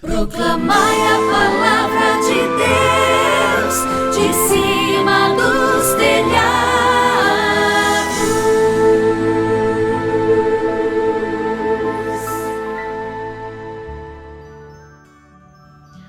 Proclamai a palavra de Deus de cima dos telhados.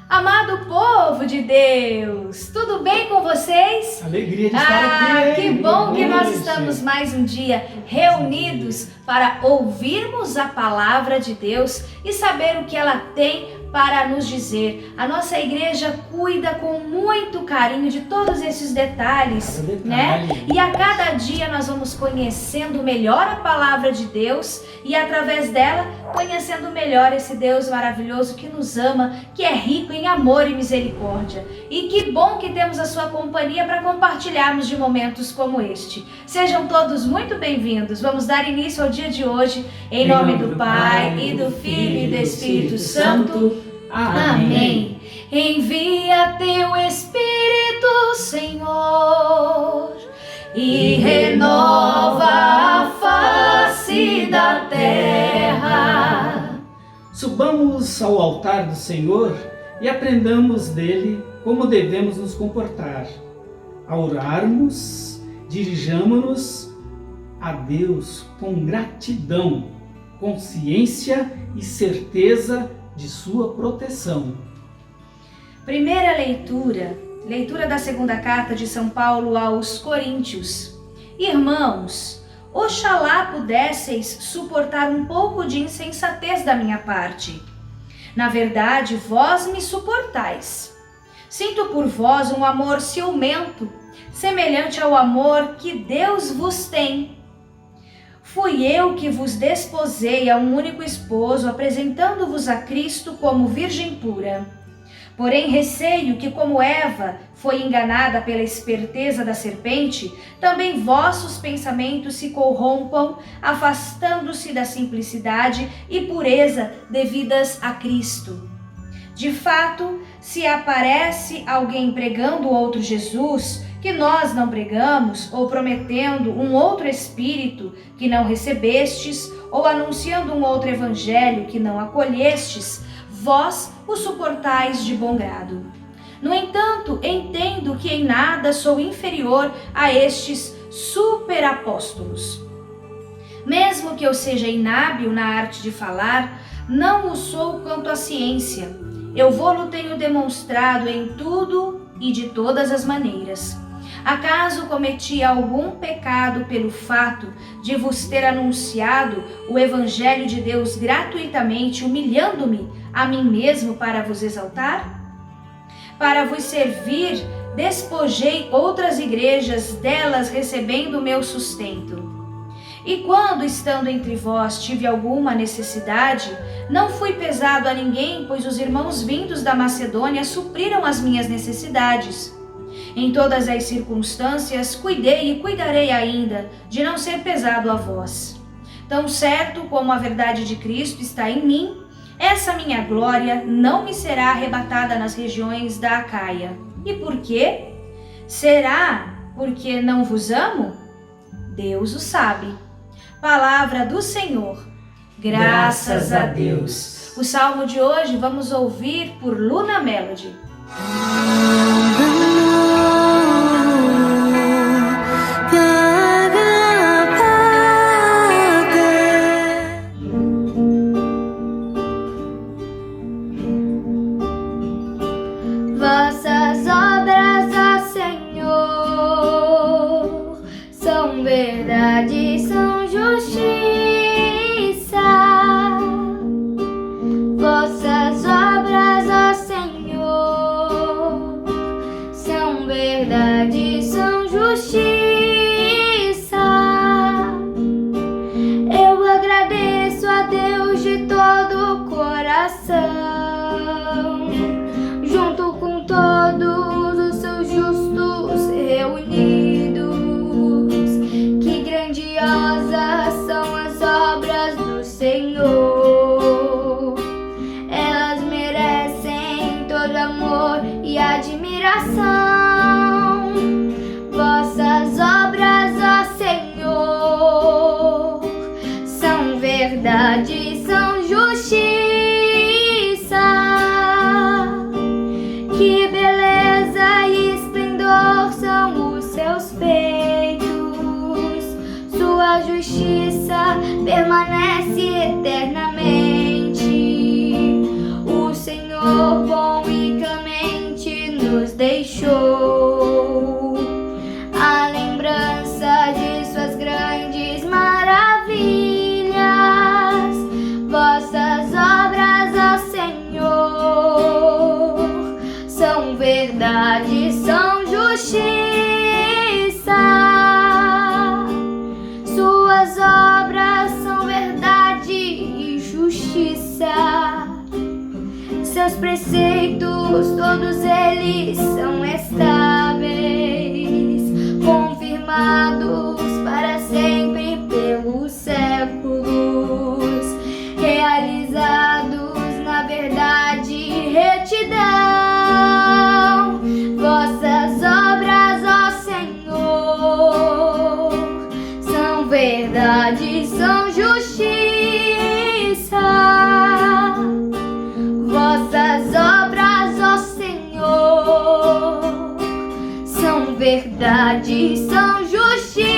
Amado povo de Deus, tudo bem com vocês? Alegria de estar aqui. Que bom que nós estamos mais um dia reunidos para ouvirmos a palavra de Deus e saber o que ela tem para nos dizer. A nossa igreja cuida com muito carinho de todos esses detalhes, né? E a cada dia nós vamos conhecendo melhor a palavra de Deus e através dela conhecendo melhor esse Deus maravilhoso que nos ama, que é rico em amor e misericórdia. E que bom que temos a sua companhia para compartilharmos de momentos como este. Sejam todos muito bem-vindos. Vamos dar início ao dia de hoje, em nome do Pai, e do Filho e do Espírito Santo. Amém. Envia teu Espírito, Senhor, e renova a face da terra. Subamos ao altar do Senhor e aprendamos dele como devemos nos comportar. Ao orarmos, dirijamo-nos a Deus com gratidão, consciência e certeza de sua proteção. Primeira leitura da segunda carta de São Paulo aos Coríntios. Irmãos, oxalá pudesseis suportar um pouco de insensatez da minha parte. Na verdade, vós me suportais. Sinto por vós um amor ciumento, semelhante ao amor que Deus vos tem. Fui eu que vos desposei a um único esposo, apresentando-vos a Cristo como virgem pura. Porém, receio que, como Eva foi enganada pela esperteza da serpente, também vossos pensamentos se corrompam, afastando-se da simplicidade e pureza devidas a Cristo. De fato, se aparece alguém pregando outro Jesus, que nós não pregamos, ou prometendo um outro Espírito que não recebestes, ou anunciando um outro Evangelho que não acolhestes, vós o suportais de bom grado. No entanto, entendo que em nada sou inferior a estes superapóstolos. Mesmo que eu seja inábil na arte de falar, não o sou quanto à ciência. Eu vou-lo tenho demonstrado em tudo e de todas as maneiras. Acaso cometi algum pecado pelo fato de vos ter anunciado o Evangelho de Deus gratuitamente, humilhando-me a mim mesmo para vos exaltar? Para vos servir, despojei outras igrejas, delas recebendo o meu sustento. E quando, estando entre vós, tive alguma necessidade, não fui pesado a ninguém, pois os irmãos vindos da Macedônia supriram as minhas necessidades. Em todas as circunstâncias, cuidei e cuidarei ainda de não ser pesado a vós. Tão certo como a verdade de Cristo está em mim, essa minha glória não me será arrebatada nas regiões da Acaia. E por quê? Será porque não vos amo? Deus o sabe. Palavra do Senhor. Graças a Deus. O salmo de hoje vamos ouvir por Luna Melody. Vossas obras, ó Senhor, são verdade, são justiça. Vossas obras, ó Senhor, são verdade, são justiça. Eu agradeço a Deus de todo o coração, junto com todos os seus justos reunidos. Que grandiosas são as obras do Senhor, elas merecem todo amor e admiração. Vossas obras, ó Senhor, são verdade, são justiça. justiça permanece eternamente. O Senhor bom e clemente nos deixou a lembrança de suas grandes maravilhas. Vossas obras, ó Senhor, são verdade, são justiça. Suas obras são verdade e justiça. Seus preceitos, todos eles são estáveis, confirmados para sempre pelos séculos, realizados na verdade e retidão. Vossas obras, ó Senhor, são verdade, são justiça. Vossas obras, ó Senhor, são verdade, são justiça.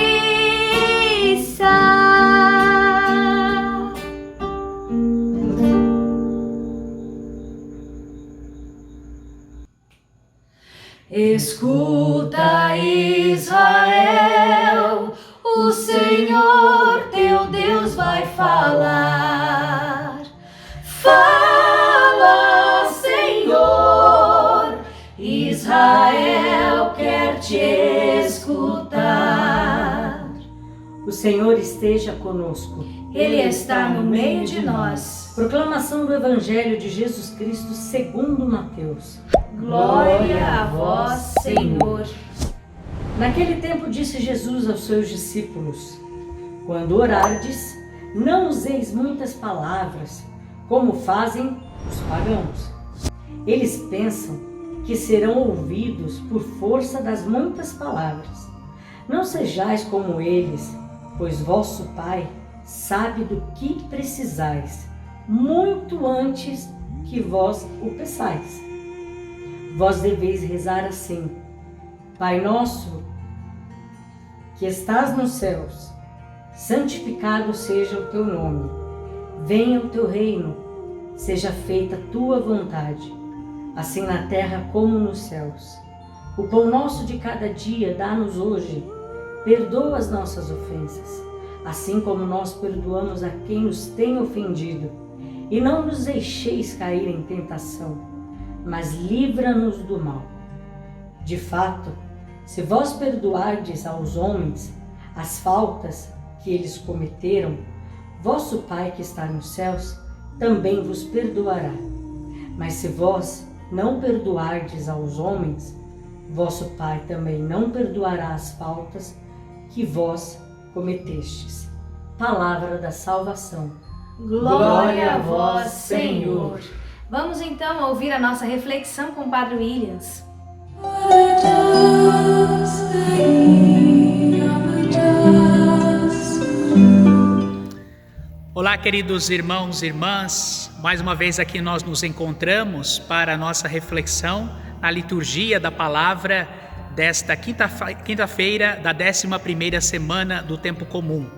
Escuta, Israel, o Senhor teu Deus vai falar. Fala, Senhor, Israel quer te escutar. O Senhor esteja conosco. Ele está no meio de nós. Proclamação do Evangelho de Jesus Cristo segundo Mateus. Glória a vós, Senhor. Naquele tempo disse Jesus aos seus discípulos: quando orardes, não useis muitas palavras, como fazem os pagãos. Eles pensam que serão ouvidos por força das muitas palavras. Não sejais como eles, pois vosso Pai sabe do que precisais, muito antes que vós o peçais. Vós deveis rezar assim: Pai nosso, que estás nos céus, santificado seja o teu nome. Venha o teu reino, seja feita a tua vontade, assim na terra como nos céus. O pão nosso de cada dia dá-nos hoje. Perdoa as nossas ofensas, assim como nós perdoamos a quem nos tem ofendido. E não nos deixeis cair em tentação, mas livra-nos do mal. De fato, se vós perdoardes aos homens as faltas que eles cometeram, vosso Pai que está nos céus também vos perdoará. Mas se vós não perdoardes aos homens, vosso Pai também não perdoará as faltas que vós cometestes. Palavra da salvação. Glória a vós, Senhor. Vamos então ouvir a nossa reflexão com o Padre Williams. Olá, queridos irmãos e irmãs, mais uma vez aqui nós nos encontramos para a nossa reflexão na liturgia da palavra desta quinta-feira da 11ª semana do Tempo Comum.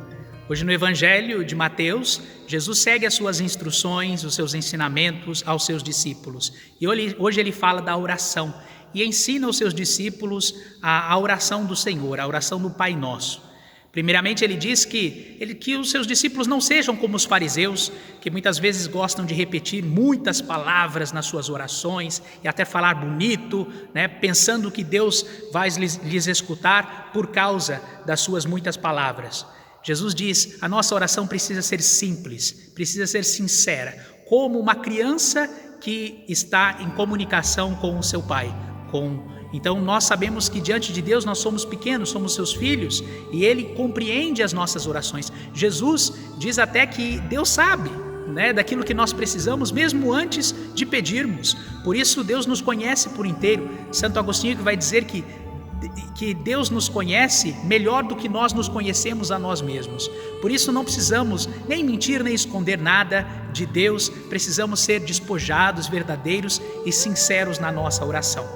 Hoje no Evangelho de Mateus, Jesus segue as suas instruções, os seus ensinamentos aos seus discípulos. E hoje ele fala da oração e ensina aos seus discípulos a oração do Senhor, a oração do Pai Nosso. Primeiramente ele diz que os seus discípulos não sejam como os fariseus, que muitas vezes gostam de repetir muitas palavras nas suas orações e até falar bonito, pensando que Deus vai lhes escutar por causa das suas muitas palavras. Jesus diz, a nossa oração precisa ser simples, precisa ser sincera, como uma criança que está em comunicação com o seu pai. Então nós sabemos que diante de Deus nós somos pequenos, somos seus filhos, e Ele compreende as nossas orações. Jesus diz até que Deus sabe, daquilo que nós precisamos, mesmo antes de pedirmos. Por isso Deus nos conhece por inteiro. Santo Agostinho que vai dizer que Deus nos conhece melhor do que nós nos conhecemos a nós mesmos. Por isso não precisamos nem mentir nem esconder nada de Deus, precisamos ser despojados, verdadeiros e sinceros na nossa oração.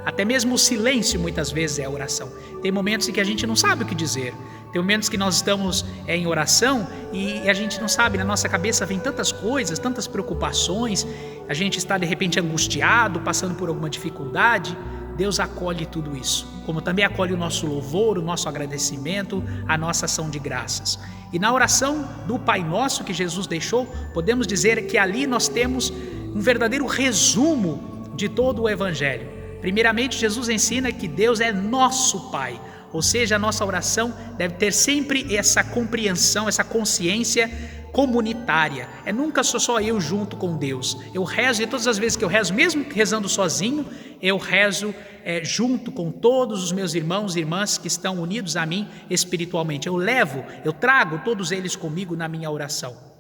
Até mesmo o silêncio muitas vezes é a oração. Tem momentos em que a gente não sabe o que dizer, Tem momentos que nós estamos em oração e a gente não sabe, na nossa cabeça vem tantas coisas, tantas preocupações, a gente está de repente angustiado, passando por alguma dificuldade. Deus acolhe tudo isso, como também acolhe o nosso louvor, o nosso agradecimento, a nossa ação de graças. E na oração do Pai Nosso que Jesus deixou, podemos dizer que ali nós temos um verdadeiro resumo de todo o Evangelho. Primeiramente, Jesus ensina que Deus é nosso Pai, ou seja, a nossa oração deve ter sempre essa compreensão, essa consciência comunitária. Nunca sou só eu junto com Deus. Eu rezo, e todas as vezes que eu rezo, mesmo rezando sozinho, eu rezo junto com todos os meus irmãos e irmãs que estão unidos a mim espiritualmente. Eu trago todos eles comigo na minha oração.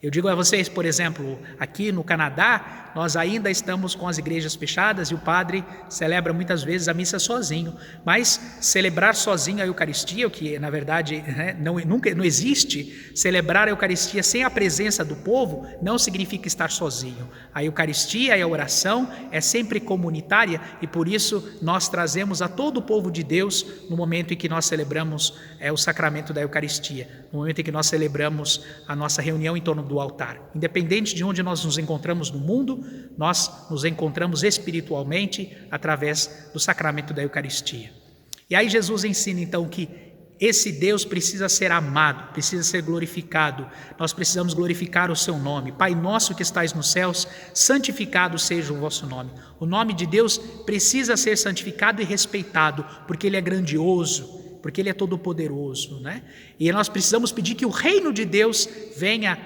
Eu digo a vocês, por exemplo, aqui no Canadá, nós ainda estamos com as igrejas fechadas e o padre celebra muitas vezes a missa sozinho, mas celebrar sozinho a Eucaristia, o que na verdade não existe, celebrar a Eucaristia sem a presença do povo não significa estar sozinho. A Eucaristia e a oração é sempre comunitária e por isso nós trazemos a todo o povo de Deus no momento em que nós celebramos o sacramento da Eucaristia, no momento em que nós celebramos a nossa reunião em torno do altar. Independente de onde nós nos encontramos no mundo, nós nos encontramos espiritualmente através do sacramento da Eucaristia. E aí Jesus ensina então que esse Deus precisa ser amado, precisa ser glorificado. Nós precisamos glorificar o seu nome. Pai nosso que estais nos céus, santificado seja o vosso nome. O nome de Deus precisa ser santificado e respeitado, porque ele é grandioso, porque ele é todo-poderoso, né? E nós precisamos pedir que o reino de Deus venha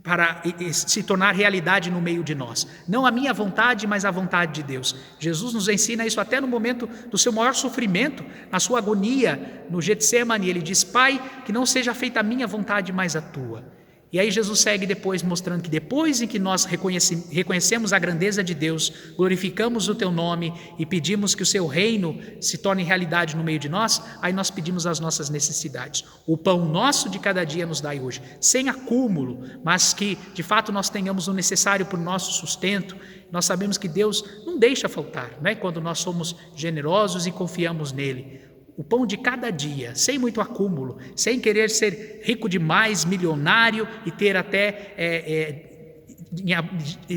para se tornar realidade no meio de nós. Não a minha vontade, mas a vontade de Deus. Jesus nos ensina isso até no momento do seu maior sofrimento, na sua agonia, no Getsemane. Ele diz: Pai, que não seja feita a minha vontade, mas a tua. E aí Jesus segue depois mostrando que depois em que nós reconhecemos a grandeza de Deus, glorificamos o teu nome e pedimos que o seu reino se torne realidade no meio de nós, aí nós pedimos as nossas necessidades. O pão nosso de cada dia nos dai hoje, sem acúmulo, mas que de fato nós tenhamos o necessário para o nosso sustento. Nós sabemos que Deus não deixa faltar, né? Quando nós somos generosos e confiamos nele. O pão de cada dia, sem muito acúmulo, sem querer ser rico demais, milionário e ter até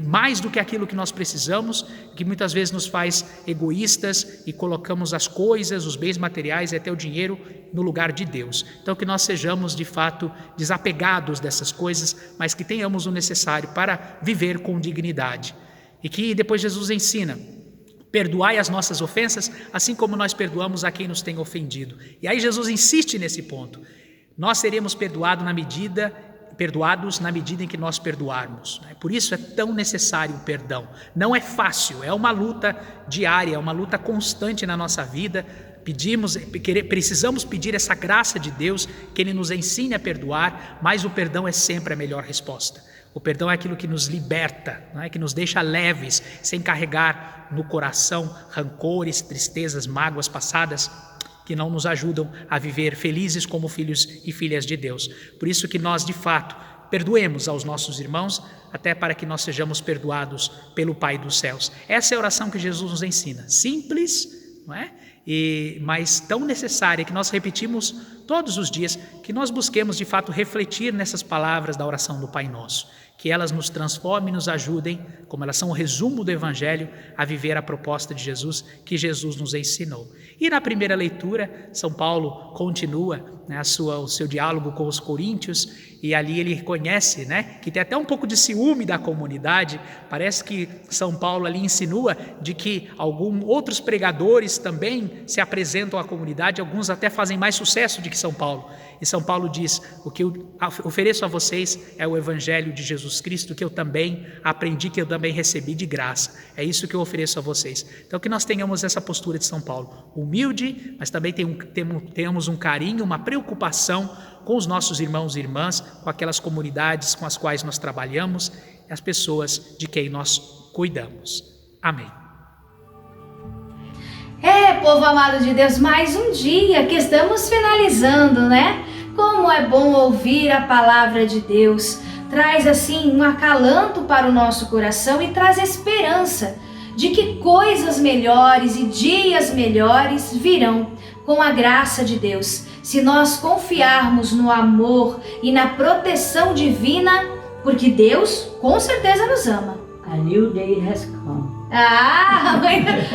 mais do que aquilo que nós precisamos, que muitas vezes nos faz egoístas e colocamos as coisas, os bens materiais e até o dinheiro no lugar de Deus. Então que nós sejamos de fato desapegados dessas coisas, mas que tenhamos o necessário para viver com dignidade. E que depois Jesus ensina: perdoai as nossas ofensas, assim como nós perdoamos a quem nos tem ofendido. E aí Jesus insiste nesse ponto. Nós seremos perdoados na medida em que nós perdoarmos. Por isso é tão necessário o perdão. Não é fácil, é uma luta diária, é uma luta constante na nossa vida. Precisamos pedir essa graça de Deus, que Ele nos ensine a perdoar, mas o perdão é sempre a melhor resposta. O perdão é aquilo que nos liberta, que nos deixa leves, sem carregar no coração rancores, tristezas, mágoas passadas, que não nos ajudam a viver felizes como filhos e filhas de Deus. Por isso que nós, de fato, perdoemos aos nossos irmãos, até para que nós sejamos perdoados pelo Pai dos céus. Essa é a oração que Jesus nos ensina. Simples, não é? Mas tão necessária, que nós repetimos todos os dias, que nós busquemos de fato refletir nessas palavras da oração do Pai Nosso, que elas nos transformem e nos ajudem, como elas são o resumo do Evangelho, a viver a proposta de Jesus, que Jesus nos ensinou. E na primeira leitura, São Paulo continua o seu diálogo com os coríntios, e ali ele reconhece que tem até um pouco de ciúme da comunidade. Parece que São Paulo ali insinua de que outros pregadores também se apresentam à comunidade, alguns até fazem mais sucesso do que São Paulo. E São Paulo diz: o que eu ofereço a vocês é o Evangelho de Jesus Cristo, que eu também aprendi, que eu também recebi de graça. É isso que eu ofereço a vocês. Então que nós tenhamos essa postura de São Paulo, humilde, mas também tenhamos um carinho, uma preocupação com os nossos irmãos e irmãs, com aquelas comunidades com as quais nós trabalhamos, e as pessoas de quem nós cuidamos. Amém. Povo amado de Deus, mais um dia que estamos finalizando, né? Como é bom ouvir a palavra de Deus. Traz assim um acalanto para o nosso coração e traz esperança de que coisas melhores e dias melhores virão. com a graça de Deus, se nós confiarmos no amor e na proteção divina, porque Deus com certeza nos ama. A new day has come.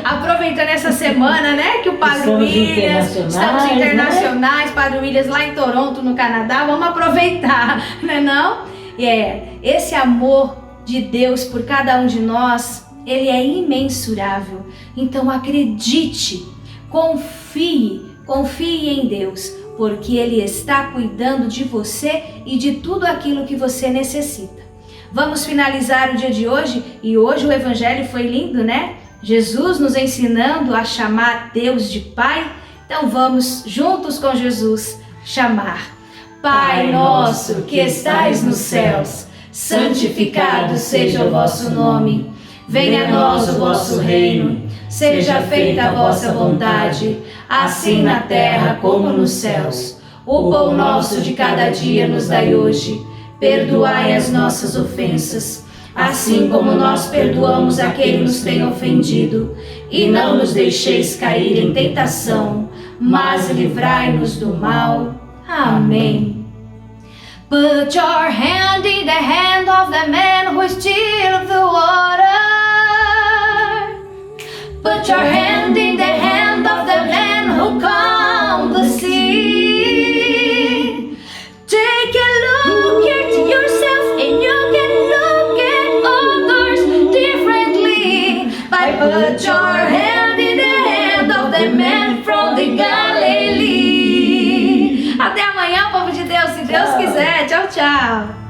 Aproveitando essa semana, né, que o Padre Williams, estamos internacionais, né? Padre Williams lá em Toronto, no Canadá, vamos aproveitar, né não? Esse amor de Deus por cada um de nós, ele é imensurável. Então acredite, confie em Deus, porque Ele está cuidando de você e de tudo aquilo que você necessita. Vamos finalizar o dia de hoje, e hoje o Evangelho foi lindo, né? Jesus nos ensinando a chamar Deus de Pai. Então vamos juntos com Jesus chamar. Pai nosso que estais nos céus, santificado seja o vosso nome. Venha a nós o vosso reino. Seja feita a vossa vontade, assim na terra como nos céus. O pão nosso de cada dia nos dai hoje. Perdoai as nossas ofensas, assim como nós perdoamos a quem nos tem ofendido. E não nos deixeis cair em tentação, mas livrai-nos do mal. Amém. Put your hand in the hand of the man who stilled the water. Put your hand in the hand of the man who calmed the sea. Take a look at yourself and you can look at others differently. Put your hand in the hand of the man from the Galilee. Até amanhã, povo de Deus, se Deus quiser. Tchau, tchau.